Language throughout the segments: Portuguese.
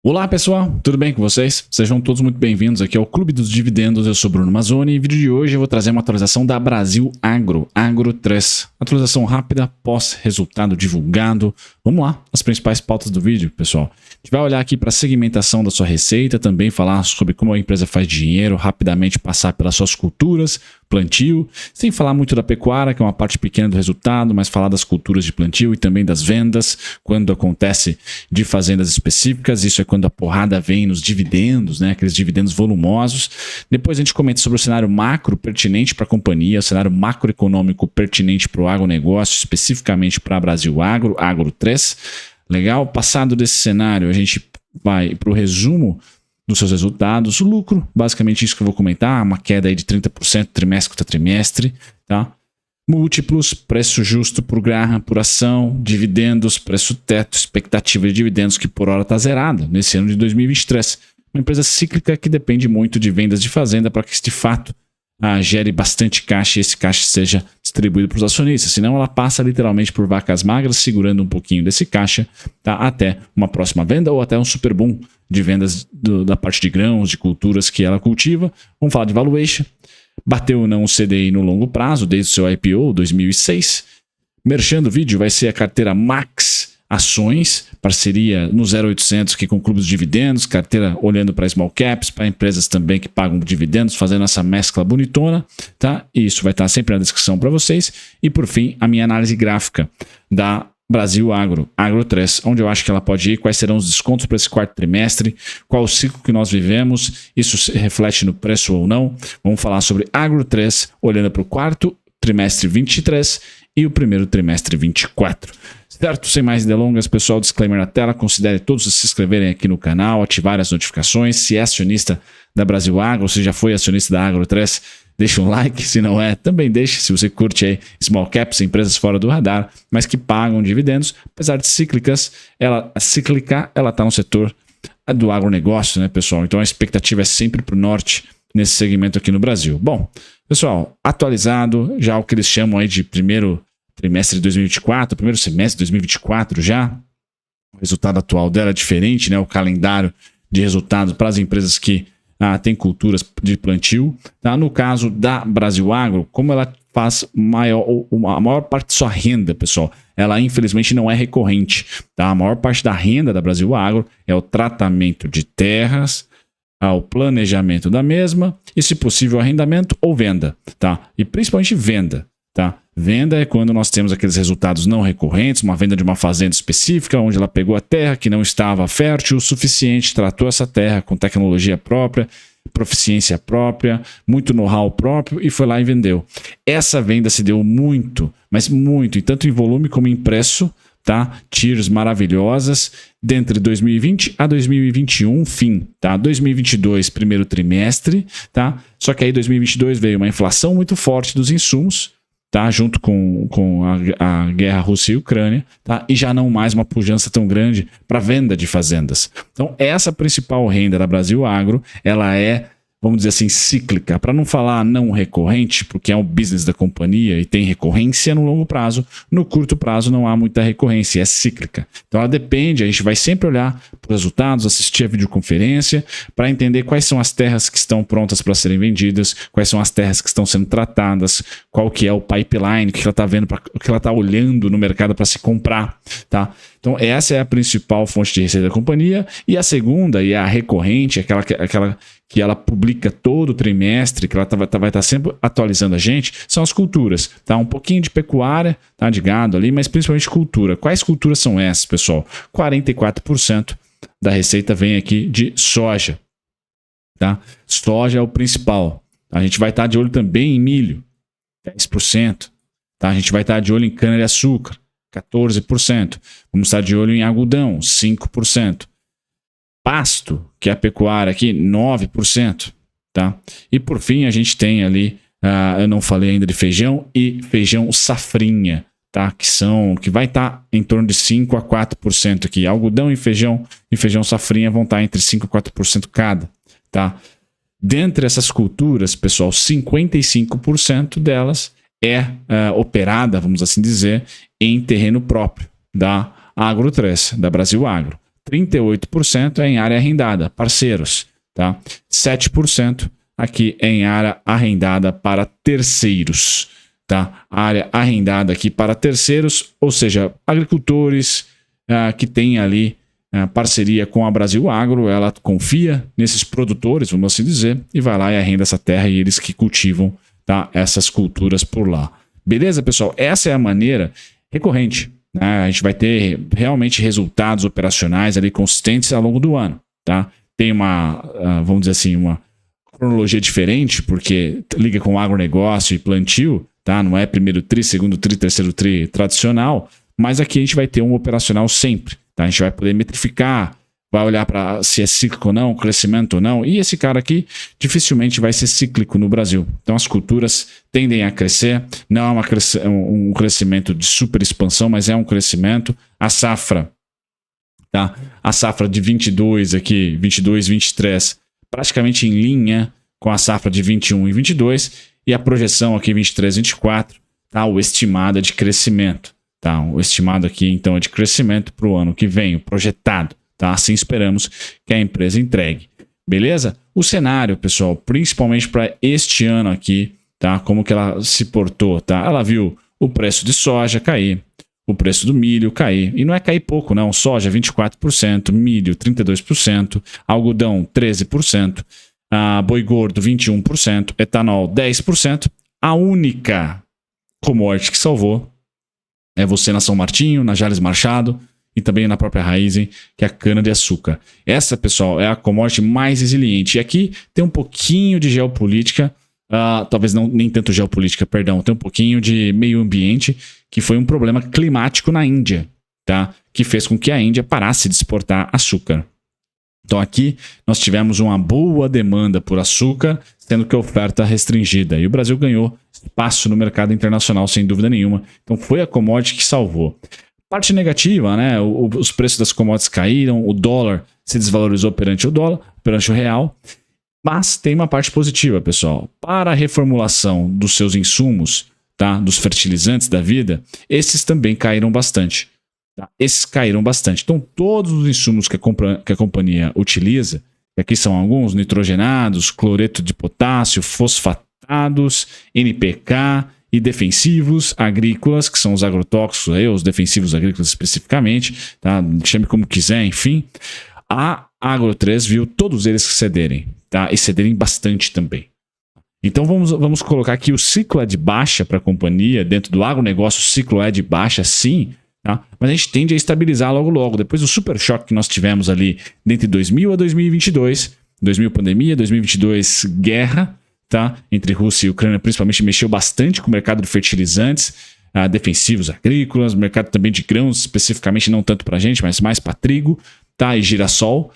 Olá pessoal, tudo bem com vocês? Sejam todos muito bem-vindos aqui ao Clube dos Dividendos. Eu sou Bruno Mazzoni e no vídeo de hoje eu vou trazer uma atualização da Brasil Agro, Agro 3. Atualização rápida pós-resultado divulgado. Vamos lá, as principais pautas do vídeo, pessoal. A gente vai olhar aqui para a segmentação da sua receita, também falar sobre como a empresa faz dinheiro, rapidamente passar pelas suas culturas, plantio, sem falar muito da pecuária, que é uma parte pequena do resultado, mas falar das culturas de plantio e também das vendas, quando acontece de fazendas específicas. Isso é quando a porrada vem nos dividendos, né? Aqueles dividendos volumosos. Depois a gente comenta sobre o cenário macro pertinente para a companhia, o cenário macroeconômico pertinente para o agronegócio, especificamente para a Brasil Agro, Agro 3. Legal? Passado desse cenário, a gente vai para o resumo dos seus resultados. O lucro, basicamente isso que eu vou comentar, uma queda aí de 30% trimestre contra trimestre, tá? Múltiplos, preço justo por Graham, por ação, dividendos, preço teto, expectativa de dividendos que por hora está zerada nesse ano de 2023. Uma empresa cíclica que depende muito de vendas de fazenda para que de fato gere bastante caixa e esse caixa seja distribuído para os acionistas. Senão ela passa literalmente por vacas magras, segurando um pouquinho desse caixa, tá? Até uma próxima venda ou até um super boom de vendas da parte de grãos, de culturas que ela cultiva. Vamos falar de valuation. Bateu ou não o CDI no longo prazo, desde o seu IPO, 2006. Merchan do vídeo vai ser a carteira Max Ações, parceria no 0800 aqui com clubes de dividendos, carteira olhando para small caps, para empresas também que pagam dividendos, fazendo essa mescla bonitona, tá? E isso vai estar sempre na descrição para vocês. E por fim, a minha análise gráfica da Brasil Agro, Agro 3, onde eu acho que ela pode ir, quais serão os descontos para esse quarto trimestre, qual o ciclo que nós vivemos, isso se reflete no preço ou não. Vamos falar sobre Agro 3, olhando para o quarto trimestre 23 e o primeiro trimestre 24. Certo? Sem mais delongas, pessoal, disclaimer na tela, considere todos se inscreverem aqui no canal, ativar as notificações. Se é acionista da Brasil Agro, se já foi acionista da Agro 3, deixa um like, se não é, também deixe, se você curte aí small caps, empresas fora do radar, mas que pagam dividendos, apesar de cíclicas, ela está no setor do agronegócio, né, pessoal? Então a expectativa é sempre para o norte nesse segmento aqui no Brasil. Bom, pessoal, atualizado já o que eles chamam aí de primeiro trimestre de 2024, primeiro semestre de 2024 já, o resultado atual dela é diferente, né? O calendário de resultados para as empresas que tem culturas de plantio, tá? No caso da Brasil Agro, como ela faz a maior parte de sua renda, pessoal, ela infelizmente não é recorrente, tá? A maior parte da renda da Brasil Agro é o tratamento de terras, o planejamento da mesma e, se possível, arrendamento ou venda, tá? E principalmente venda, tá? Venda é quando nós temos aqueles resultados não recorrentes, uma venda de uma fazenda específica, onde ela pegou a terra que não estava fértil o suficiente, tratou essa terra com tecnologia própria, proficiência própria, muito know-how próprio e foi lá e vendeu. Essa venda se deu muito, mas muito, tanto em volume como em preço, tá? Tiers maravilhosas, dentre 2020 a 2021, fim, tá? 2022, primeiro trimestre, tá? Só que aí 2022 veio uma inflação muito forte dos insumos, tá? Junto com a guerra Rússia e Ucrânia, tá? E já não mais uma pujança tão grande para venda de fazendas. Então, essa principal renda da Brasil Agro, ela é, vamos dizer assim, cíclica, para não falar não recorrente, porque é um business da companhia e tem recorrência no longo prazo, no curto prazo não há muita recorrência, é cíclica. Então ela depende, a gente vai sempre olhar para os resultados, assistir a videoconferência, para entender quais são as terras que estão prontas para serem vendidas, quais são as terras que estão sendo tratadas, qual que é o pipeline, o que ela está vendo, o que ela está olhando no mercado para se comprar, tá? Então essa é a principal fonte de receita da companhia, e a segunda, e a recorrente, aquela que ela publica todo trimestre, que ela vai estar sempre atualizando a gente, são as culturas, tá? Um pouquinho de pecuária, tá? De gado ali, mas principalmente cultura. Quais culturas são essas, pessoal? 44% da receita vem aqui de soja, tá? Soja é o principal. A gente vai estar de olho também em milho, 10%, tá? A gente vai estar de olho em cana-de-açúcar, 14%. Vamos estar de olho em algodão, 5%. Pasto, que é a pecuária aqui, 9%, tá? E por fim a gente tem ali, eu não falei ainda de feijão e feijão safrinha, tá? Que vai estar em torno de 5 a 4% aqui. Algodão e feijão safrinha vão estar entre 5 a 4% cada, tá? Dentre essas culturas, pessoal, 55% delas é operada, vamos assim dizer, em terreno próprio da Agro 3, da Brasil Agro. 38% é em área arrendada, parceiros, tá? 7% aqui é em área arrendada para terceiros, tá? Área arrendada aqui para terceiros, ou seja, agricultores que têm ali parceria com a Brasil Agro, ela confia nesses produtores, vamos assim dizer, e vai lá e arrenda essa terra e eles que cultivam, tá, essas culturas por lá. Beleza, pessoal? Essa é a maneira recorrente, né? A gente vai ter realmente resultados operacionais ali consistentes ao longo do ano, tá? Tem uma, vamos dizer assim, uma cronologia diferente, porque liga com agronegócio e plantio, tá? Não é primeiro tri, segundo tri, terceiro tri tradicional, mas aqui a gente vai ter um operacional sempre, tá? A gente vai poder metrificar, vai olhar para se é cíclico ou não, crescimento ou não, e esse cara aqui dificilmente vai ser cíclico no Brasil. Então as culturas tendem a crescer, não é um crescimento de super expansão, mas é um crescimento. A safra, tá? A safra de 22 aqui, 22, 23, praticamente em linha com a safra de 21 e 22, e a projeção aqui 23, 24, tá? O estimado é de crescimento, tá? O estimado aqui então é de crescimento para o ano que vem, o projetado. Tá? Assim esperamos que a empresa entregue. Beleza? O cenário, pessoal, principalmente para este ano aqui, tá? Como que ela se portou, tá? Ela viu o preço de soja cair, o preço do milho cair. E não é cair pouco, não. Soja 24%, milho 32%, algodão 13%, boi gordo 21%, etanol 10%. A única commodity que salvou é você na São Martinho, na Jales Machado, e também na própria Raízen, que é a cana-de-açúcar. Essa, pessoal, é a commodity mais resiliente. E aqui tem um pouquinho de geopolítica, talvez não nem tanto geopolítica, perdão, tem um pouquinho de meio ambiente, que foi um problema climático na Índia, tá? Que fez com que a Índia parasse de exportar açúcar. Então aqui nós tivemos uma boa demanda por açúcar, sendo que a oferta restringida. E o Brasil ganhou espaço no mercado internacional, sem dúvida nenhuma. Então foi a commodity que salvou. Parte negativa, né? Os preços das commodities caíram, o dólar se desvalorizou perante o dólar, perante o real. Mas tem uma parte positiva, pessoal. Para a reformulação dos seus insumos, tá? Dos fertilizantes da vida, esses também caíram bastante. Tá? Esses caíram bastante. Então, todos os insumos que a companhia utiliza, que aqui são alguns, nitrogenados, cloreto de potássio, fosfatados, NPK e defensivos agrícolas, que são os agrotóxicos, aí, os defensivos agrícolas especificamente, tá? Chame como quiser, enfim. A Agro 3 viu todos eles cederem, tá? E cederem bastante também. Então vamos colocar aqui o ciclo é de baixa para a companhia, dentro do agronegócio o ciclo é de baixa sim, tá? Mas a gente tende a estabilizar logo. Depois do super choque que nós tivemos ali entre 2000 a 2022, 2000 pandemia, 2022 guerra, tá? Entre Rússia e Ucrânia, principalmente mexeu bastante com o mercado de fertilizantes, defensivos agrícolas, mercado também de grãos, especificamente não tanto para a gente, mas mais para trigo, tá? E girassol.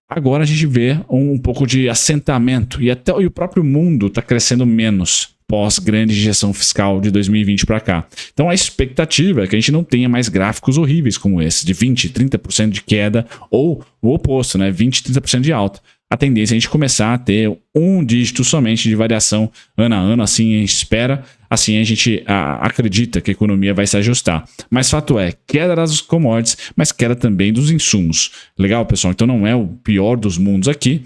Agora a gente vê um pouco de assentamento e o próprio mundo está crescendo menos pós grande injeção fiscal de 2020 para cá. Então a expectativa é que a gente não tenha mais gráficos horríveis como esse, de 20%, 30% de queda, ou o oposto, né? 20%, 30% de alta. A tendência é a gente começar a ter um dígito somente de variação ano a ano, assim a gente espera, assim a gente acredita que a economia vai se ajustar. Mas fato é, queda das commodities, mas queda também dos insumos. Legal, pessoal? Então não é o pior dos mundos aqui.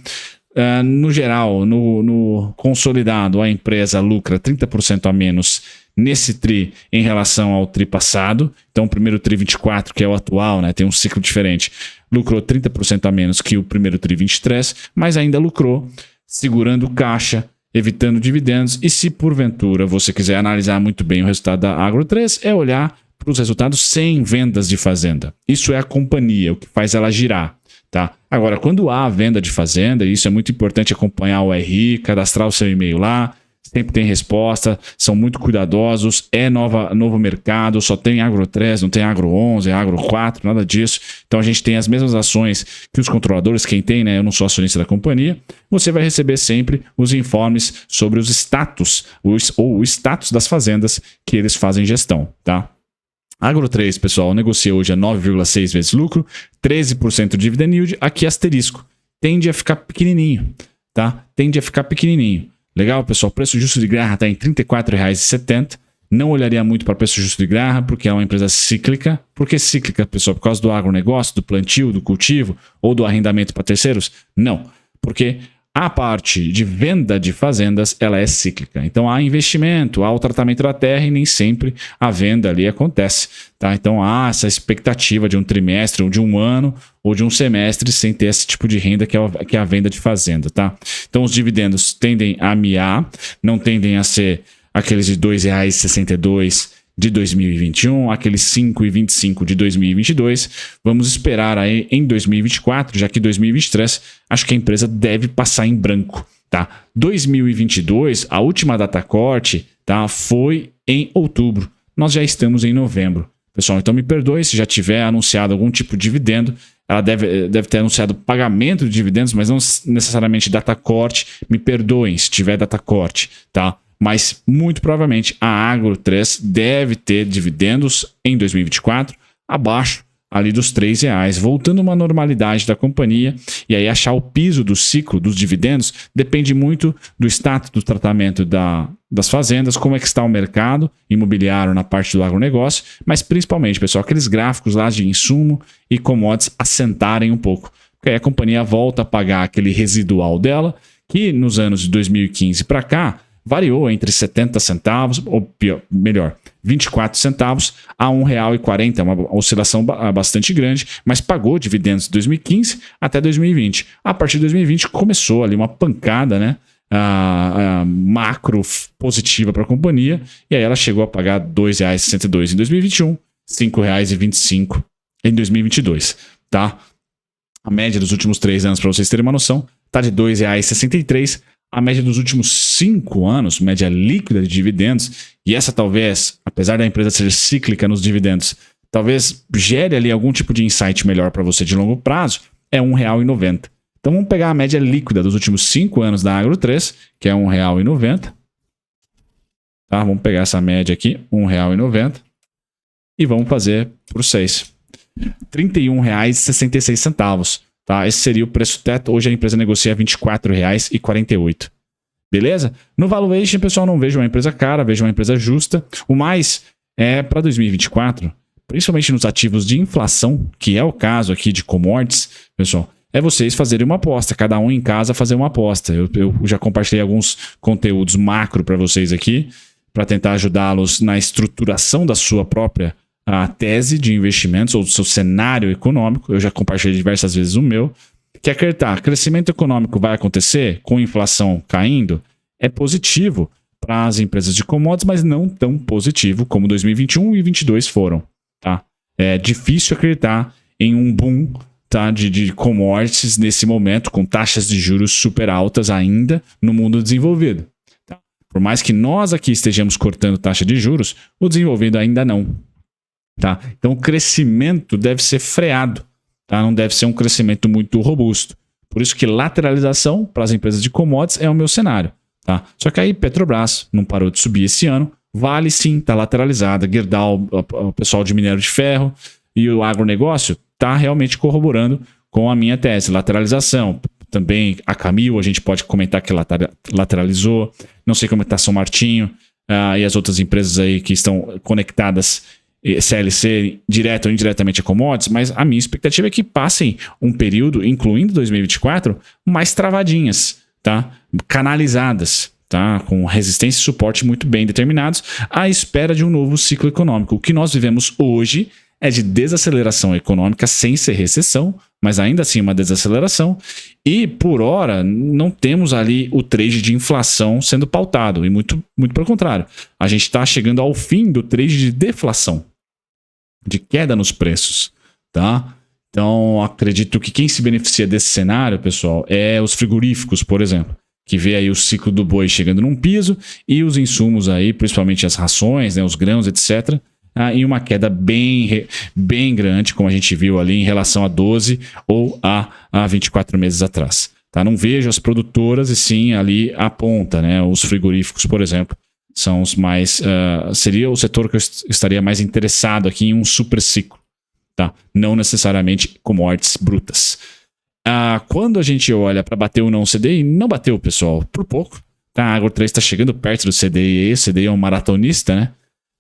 No geral, no consolidado, a empresa lucra 30% a menos nesse TRI em relação ao TRI passado. Então, o primeiro TRI 24, que é o atual, né, tem um ciclo diferente, lucrou 30% a menos que o primeiro TRI 23, mas ainda lucrou segurando caixa, evitando dividendos. E se porventura você quiser analisar muito bem o resultado da Agro 3, é olhar para os resultados sem vendas de fazenda. Isso é a companhia, o que faz ela girar. Tá? Agora, quando há venda de fazenda, isso é muito importante acompanhar o RI, cadastrar o seu e-mail lá, sempre tem resposta, são muito cuidadosos, é novo mercado, só tem Agro 3, não tem Agro 11, Agro 4, nada disso. Então a gente tem as mesmas ações que os controladores, quem tem, né? Eu não sou acionista da companhia, você vai receber sempre os informes sobre os status, ou o status das fazendas que eles fazem gestão, tá? Agro 3, pessoal, negocia hoje a 9,6 vezes lucro, 13% de dividend yield, aqui asterisco, tende a ficar pequenininho, tá? Tende a ficar pequenininho. Legal, pessoal, o preço justo de Graham está em R$ 34,70 Não olharia muito para preço justo de grarra, porque é uma empresa cíclica. Por que cíclica, pessoal? Por causa do agronegócio, do plantio, do cultivo ou do arrendamento para terceiros? Não, porque a parte de venda de fazendas, ela é cíclica. Então há investimento, há o tratamento da terra e nem sempre a venda ali acontece. Tá? Então há essa expectativa de um trimestre, ou de um ano, ou de um semestre sem ter esse tipo de renda que é a venda de fazenda. Tá? Então os dividendos tendem a miar, não tendem a ser aqueles de R$ 2,62 de 2021, aqueles R$ 5,25 de 2022. Vamos esperar aí em 2024, já que 2023, acho que a empresa deve passar em branco. Tá? 2022, a última data corte, tá, foi em outubro. Nós já estamos em novembro. Pessoal, então me perdoe se já tiver anunciado algum tipo de dividendo. Ela deve ter anunciado pagamento de dividendos, mas não necessariamente data corte. Me perdoem se tiver data corte, tá? Mas muito provavelmente a Agro 3 deve ter dividendos em 2024 abaixo ali dos R$ 3,00, voltando uma normalidade da companhia. E aí achar o piso do ciclo dos dividendos depende muito do status do tratamento das fazendas, como é que está o mercado imobiliário na parte do agronegócio, mas principalmente, pessoal, aqueles gráficos lá de insumo e commodities assentarem um pouco. Porque aí a companhia volta a pagar aquele residual dela, que nos anos de 2015 para cá, variou entre 70 centavos, ou melhor, 24 centavos a R$ 1,40, uma oscilação bastante grande, mas pagou dividendos de 2015 até 2020. A partir de 2020 começou ali uma pancada, né? Macro positiva para a companhia, e aí ela chegou a pagar R$ 2,62 em 2021, R$ 5,25 em 2022, tá? A média dos últimos 3 anos, para vocês terem uma noção, está de R$ 2,63. A média dos últimos 5 anos, média líquida de dividendos, e essa talvez, apesar da empresa ser cíclica nos dividendos, talvez gere ali algum tipo de insight melhor para você de longo prazo, é R$ 1,90. Então vamos pegar a média líquida dos últimos 5 anos da Agro 3, que é R$ 1,90. Tá? Vamos pegar essa média aqui, R$ 1,90, e vamos fazer por 6. R$ 31,66. Tá? Esse seria o preço teto. Hoje a empresa negocia R$ 24,48. Beleza? No valuation, pessoal, não vejo uma empresa cara, vejo uma empresa justa. O mais é para 2024, principalmente nos ativos de inflação, que é o caso aqui de commodities, pessoal, é vocês fazerem uma aposta, cada um em casa fazer uma aposta. Eu já compartilhei alguns conteúdos macro para vocês aqui, para tentar ajudá-los na estruturação da sua própria tese de investimentos ou do seu cenário econômico. Eu já compartilhei diversas vezes o meu. Que acreditar, crescimento econômico vai acontecer com inflação caindo? É positivo para as empresas de commodities, mas não tão positivo como 2021 e 2022 foram. Tá? É difícil acreditar em um boom, tá, de commodities nesse momento, com taxas de juros super altas ainda no mundo desenvolvido. Tá? Por mais que nós aqui estejamos cortando taxa de juros, o desenvolvido ainda não. Tá? Então o crescimento deve ser freado, tá? Não deve ser um crescimento muito robusto. Por isso que lateralização para as empresas de commodities é o meu cenário. Tá? Só que aí Petrobras não parou de subir esse ano, Vale sim, está lateralizada, Gerdau, o pessoal de minério de ferro e o agronegócio está realmente corroborando com a minha tese. Lateralização, também a Camil, a gente pode comentar que lateralizou, não sei como está São Martinho e as outras empresas aí que estão conectadas CLC, direto ou indiretamente a commodities, mas a minha expectativa é que passem um período, incluindo 2024, mais travadinhas, tá? Canalizadas, tá? Com resistência e suporte muito bem determinados, à espera de um novo ciclo econômico. O que nós vivemos hoje é de desaceleração econômica sem ser recessão, mas ainda assim uma desaceleração, e por hora não temos ali o trade de inflação sendo pautado, e muito pelo contrário, a gente está chegando ao fim do trade de deflação, de queda nos preços, tá? Então acredito que quem se beneficia desse cenário, pessoal, é os frigoríficos, por exemplo, que vê aí o ciclo do boi chegando num piso e os insumos aí, principalmente as rações, né, os grãos, etc., em uma queda bem grande, como a gente viu ali em relação a 12 ou a 24 meses atrás. Tá? Não vejo as produtoras e sim ali a ponta, né? Os frigoríficos, por exemplo, são os mais... seria o setor que eu estaria mais interessado aqui em um super ciclo. Tá? Não necessariamente commodities brutas. Quando a gente olha para bater ou não o CDI, não bateu, pessoal, por pouco. Tá? A Agro 3 está chegando perto do CDI. O CDI é um maratonista, né?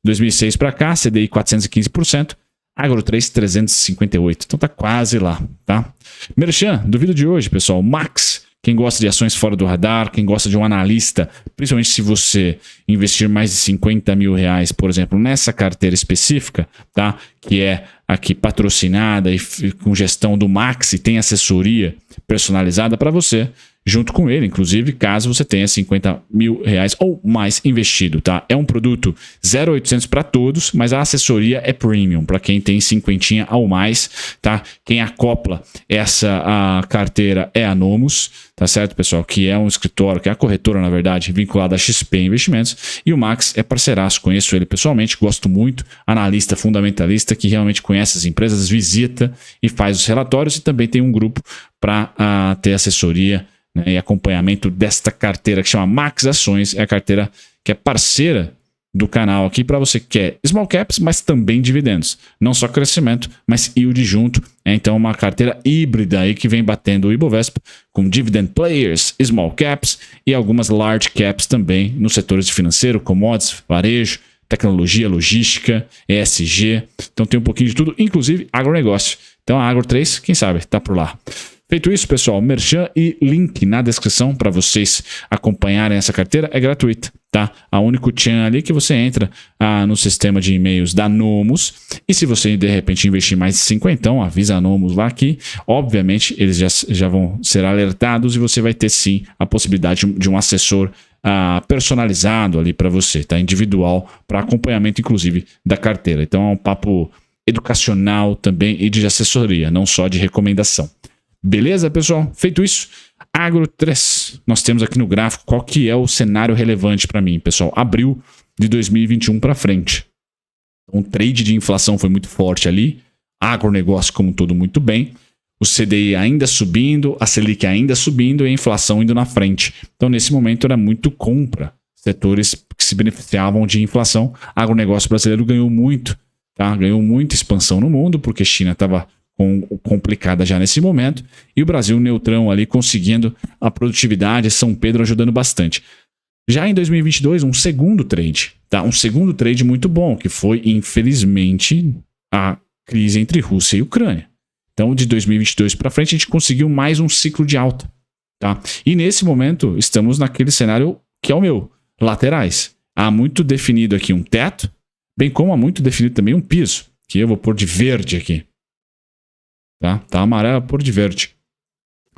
2006 para cá, CDI 415%, Agro 3, 358%. Então tá quase lá, tá? Merchan, do vídeo de hoje, pessoal, Max. Quem gosta de ações fora do radar, quem gosta de um analista, principalmente se você investir mais de 50 mil reais, por exemplo, nessa carteira específica, tá? Que é aqui patrocinada e com gestão do Max e tem assessoria personalizada para você, junto com ele, inclusive, caso você tenha 50 mil reais ou mais investido, tá? É um produto 0,800 para todos, mas a assessoria é premium, para quem tem 50 ou mais, tá? Quem acopla essa carteira é a Nomos, tá certo, pessoal? Que é um escritório, que é a corretora, na verdade, vinculada a XP Investimentos, e o Max é parceiraço, conheço ele pessoalmente, gosto muito, analista, fundamentalista, que realmente conhece as empresas, visita e faz os relatórios, e também tem um grupo para ter assessoria, né, e acompanhamento desta carteira que chama Max Ações, é a carteira que é parceira do canal aqui para você que quer small caps, mas também dividendos, não só crescimento, mas yield junto. Então uma carteira híbrida aí que vem batendo o Ibovespa com dividend players, small caps e algumas large caps também nos setores de financeiro, commodities, varejo, tecnologia, logística, ESG. Então tem um pouquinho de tudo, inclusive agronegócio. Então a Agro 3, quem sabe, tá por lá. Feito isso, pessoal, merchan e link na descrição para vocês acompanharem essa carteira é gratuita, tá? A único tchan ali que você entra no sistema de e-mails da Nomos, e se você de repente investir mais de 50, avisa a Nomos lá que, obviamente, eles já vão ser alertados e você vai ter sim a possibilidade de um assessor personalizado ali para você, tá? Individual, para acompanhamento inclusive da carteira. Então é um papo educacional também e de assessoria, não só de recomendação. Beleza, pessoal? Feito isso, Agro 3. Nós temos aqui no gráfico qual que é o cenário relevante para mim, pessoal. Abril de 2021 para frente. O trade de inflação foi muito forte ali. Agronegócio como um todo muito bem. O CDI ainda subindo, a Selic ainda subindo e a inflação indo na frente. Então, nesse momento, era muito compra. Setores que se beneficiavam de inflação. Agronegócio brasileiro ganhou muito, tá? Ganhou muita expansão no mundo, porque a China estava complicada já nesse momento, e o Brasil neutrão ali conseguindo a produtividade, São Pedro ajudando bastante. Já em 2022, um segundo trade, tá? Um segundo trade muito bom, que foi, infelizmente, a crise entre Rússia e Ucrânia. Então, de 2022 para frente, a gente conseguiu mais um ciclo de alta, tá? E nesse momento, estamos naquele cenário que é o meu, laterais. Há muito definido aqui um teto, bem como há muito definido também um piso, que eu vou pôr de verde aqui. Tá amarelo por de verde.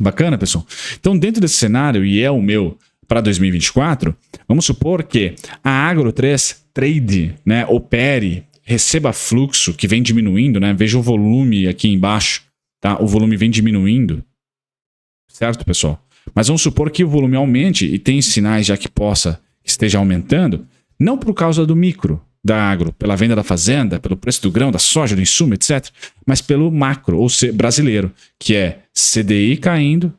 Bacana, pessoal? Então, dentro desse cenário, e é o meu para 2024, vamos supor que a Agro 3 trade, né, opere, receba fluxo que vem diminuindo, né? Veja o volume aqui embaixo, tá? O volume vem diminuindo, certo, pessoal? Mas vamos supor que o volume aumente e tem sinais já que esteja aumentando, não por causa do micro, da agro, pela venda da fazenda, pelo preço do grão, da soja, do insumo, etc., mas pelo macro, ou seja, brasileiro, que é CDI caindo,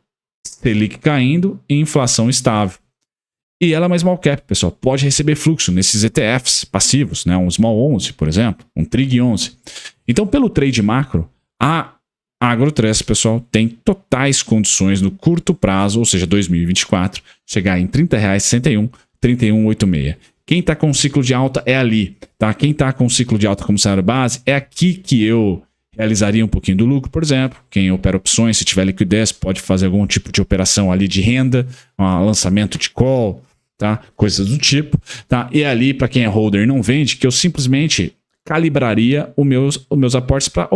Selic caindo e inflação estável. E ela é uma small cap, pessoal, pode receber fluxo nesses ETFs passivos, né? Um Small 11, por exemplo, um Trig 11. Então, pelo trade macro, a Agro 3, pessoal, tem totais condições no curto prazo, ou seja, 2024, chegar em R$ 30,61, 31,86. Quem está com ciclo de alta é ali, tá? Quem está com ciclo de alta como cenário base é aqui que eu realizaria um pouquinho do lucro, por exemplo. Quem opera opções, se tiver liquidez, pode fazer algum tipo de operação ali de renda, lançamento de call, tá? Coisas do tipo, tá? E ali, para quem é holder e não vende, que eu simplesmente calibraria os meus aportes para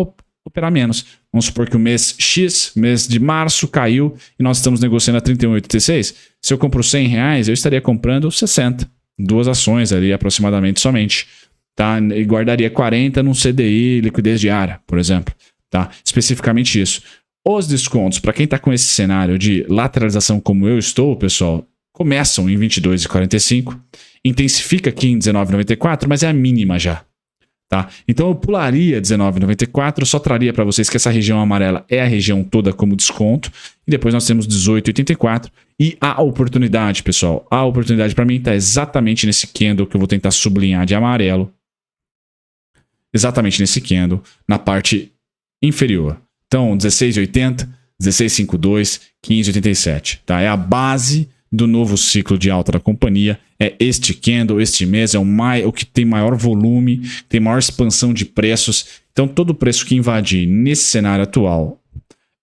operar menos. Vamos supor que o mês X, mês de março, caiu e nós estamos negociando a 31,86. Se eu compro R$100, eu estaria comprando 60. 2 ações ali aproximadamente somente, tá? E guardaria 40 num CDI, liquidez diária, por exemplo, tá? Especificamente isso. Os descontos, para quem está com esse cenário de lateralização como eu estou, pessoal, começam em 22,45, intensifica aqui em 19,94, mas é a mínima já, tá? Então eu pularia 19,94, só traria para vocês que essa região amarela é a região toda como desconto, e depois nós temos 18,84, e a oportunidade, pessoal, a oportunidade para mim está exatamente nesse candle que eu vou tentar sublinhar de amarelo, exatamente nesse candle, na parte inferior. Então, 16,80, 16,52, 15,87, tá? É a base do novo ciclo de alta da companhia. É este candle, este mês é o que tem maior volume, tem maior expansão de preços. Então todo preço que invadir nesse cenário atual,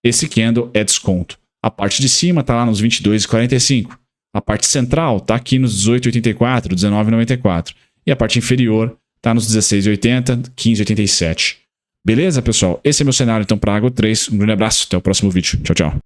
esse candle é desconto. A parte de cima está lá nos 22,45. A parte central está aqui nos 18,84, 19,94. E a parte inferior está nos 16,80, 15,87. Beleza, pessoal? Esse é meu cenário então para Agro 3. Um grande abraço, até o próximo vídeo. Tchau, tchau.